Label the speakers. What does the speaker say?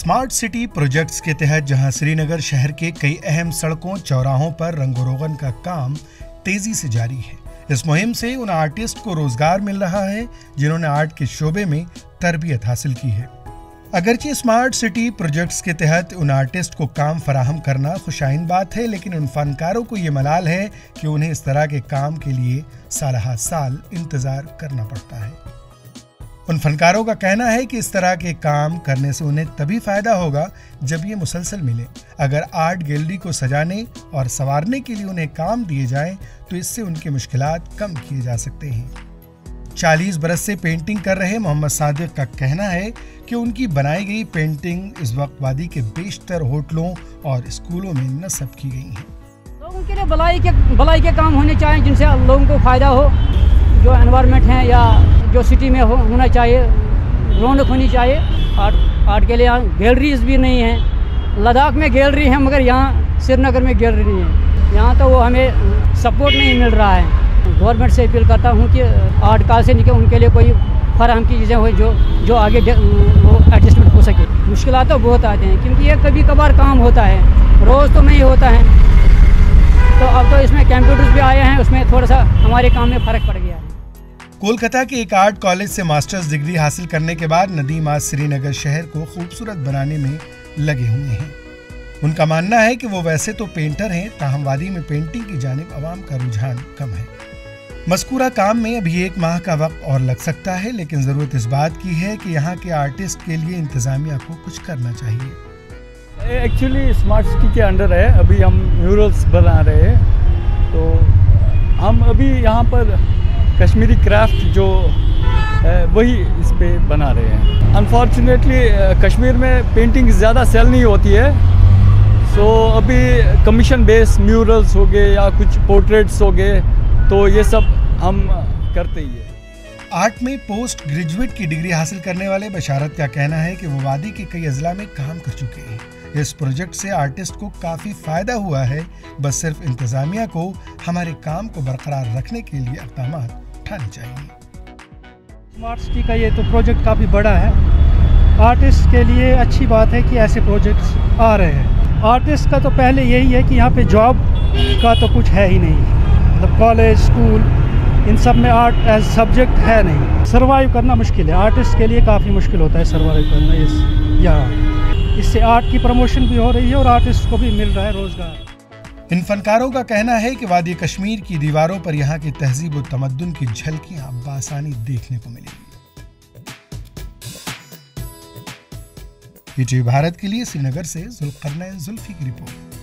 Speaker 1: Smart city projects के तहत जहां श्रीनगर शहर के कई अहम सड़कों चौराहों पर रंगोरोगन का काम तेजी से जारी है। इस मुहिम से उन आर्टिस्ट को रोजगार मिल रहा है जिन्होंने आर्ट के शोबे में तरबियत हासिल की है। अगरचे स्मार्ट सिटी प्रोजेक्ट्स के तहत उन आर्टिस्ट को काम फराहम करना खुशाइन बात है, लेकिन उन फनकारों को ये मलाल है कि उन्हें इस तरह के काम के लिए साल साल इंतजार करना पड़ता है। उन फनकारों का कहना है कि इस तरह के काम करने से उन्हें तभी फायदा होगा जब ये मुसलसल मिले। अगर आर्ट गैलरी को सजाने और संवारने के लिए उन्हें काम दिए जाएं तो इससे उनकी मुश्किलात कम किए जा सकते हैं। 40 बरस से पेंटिंग कर रहे मोहम्मद सादिक का कहना है कि उनकी बनाई गई पेंटिंग इस वक्त वादी के बेशतर होटलों और स्कूलों में नस्ब की गई हैं।
Speaker 2: लोगों के लिए भलाई के काम होने चाहिए जिनसे लोगों को फ़ायदा हो। जो एनवायरनमेंट है या जो सिटी में होना चाहिए, रौनक होनी चाहिए। आर्ट के लिए यहाँ गैलरीज भी नहीं है। लद्दाख में गैलरी है मगर यहाँ श्रीनगर में गैलरी नहीं है। यहाँ तो वो हमें सपोर्ट नहीं मिल रहा है। गवर्नमेंट से अपील करता हूँ कि आर्ट काल से निकल उनके लिए कोई फराहम की चीज़ें हो जो आगे वो एडजस्टमेंट हो सके। मुश्किलात तो बहुत आते हैं क्योंकि ये कभी कभार काम होता है, रोज़ तो नहीं होता है। तो अब तो इसमें कंप्यूटर्स भी आए हैं, उसमें थोड़ा सा हमारे काम में फ़र्क पड़ गया है।
Speaker 1: कोलकाता के एक आर्ट कॉलेज से मास्टर्स डिग्री हासिल करने के बाद नदीम आज श्रीनगर शहर को खूबसूरत बनाने में लगे हुए हैं। उनका मानना है कि वो वैसे तो पेंटर हैं, ताहम वादी में पेंटिंग की जानिब आवाम का रुझान कम है। मज़कूरा काम में अभी 1 माह का वक्त और लग सकता है, लेकिन ज़रूरत इस बात की है कि यहाँ के आर्टिस्ट के लिए इंतज़ामिया को कुछ करना चाहिए।
Speaker 3: एक्चुअली स्मार्ट सिटी के अंडर है, अभी हम म्यूरल्स बना रहे हैं। तो हम अभी यहाँ पर कश्मीरी क्राफ्ट जो है वही इस पे बना रहे हैं। अनफॉर्चुनेटली कश्मीर में पेंटिंग ज़्यादा सेल नहीं होती है, सो अभी कमीशन बेस म्यूरल्स हो गए या कुछ पोर्ट्रेट्स हो गए, तो ये सब हम करते ही है।
Speaker 1: आर्ट में पोस्ट ग्रेजुएट की डिग्री हासिल करने वाले बशारत का कहना है कि वो वादी के कई अजला में काम कर चुके हैं। इस प्रोजेक्ट से आर्टिस्ट को काफ़ी फ़ायदा हुआ है, बस सिर्फ इंतज़ामिया को हमारे काम को बरकरार रखने के लिए इक़दाम उठाने चाहिए।
Speaker 4: स्मार्ट सिटी का ये तो प्रोजेक्ट काफ़ी बड़ा है। आर्टिस्ट के लिए अच्छी बात है कि ऐसे प्रोजेक्ट्स आ रहे हैं। आर्टिस्ट का तो पहले यही है कि यहाँ पे जॉब का तो कुछ है ही नहीं, मतलब कॉलेज स्कूल इन सब में आर्ट एज सब्जेक्ट है नहीं। सर्वाइव करना मुश्किल है, आर्टिस्ट के लिए काफ़ी मुश्किल होता है सर्वाइव करना इस यहाँ। इससे आर्ट की प्रमोशन भी हो रही है और आर्टिस्ट को भी मिल रहा है रोजगार।
Speaker 1: इन फनकारों का कहना है कि वादी कश्मीर की दीवारों पर यहाँ की तहजीब और तमद्दुन की झलकियां बासानी देखने को मिलेगी। ईटीवी भारत के लिए श्रीनगर से जुल्फी की रिपोर्ट।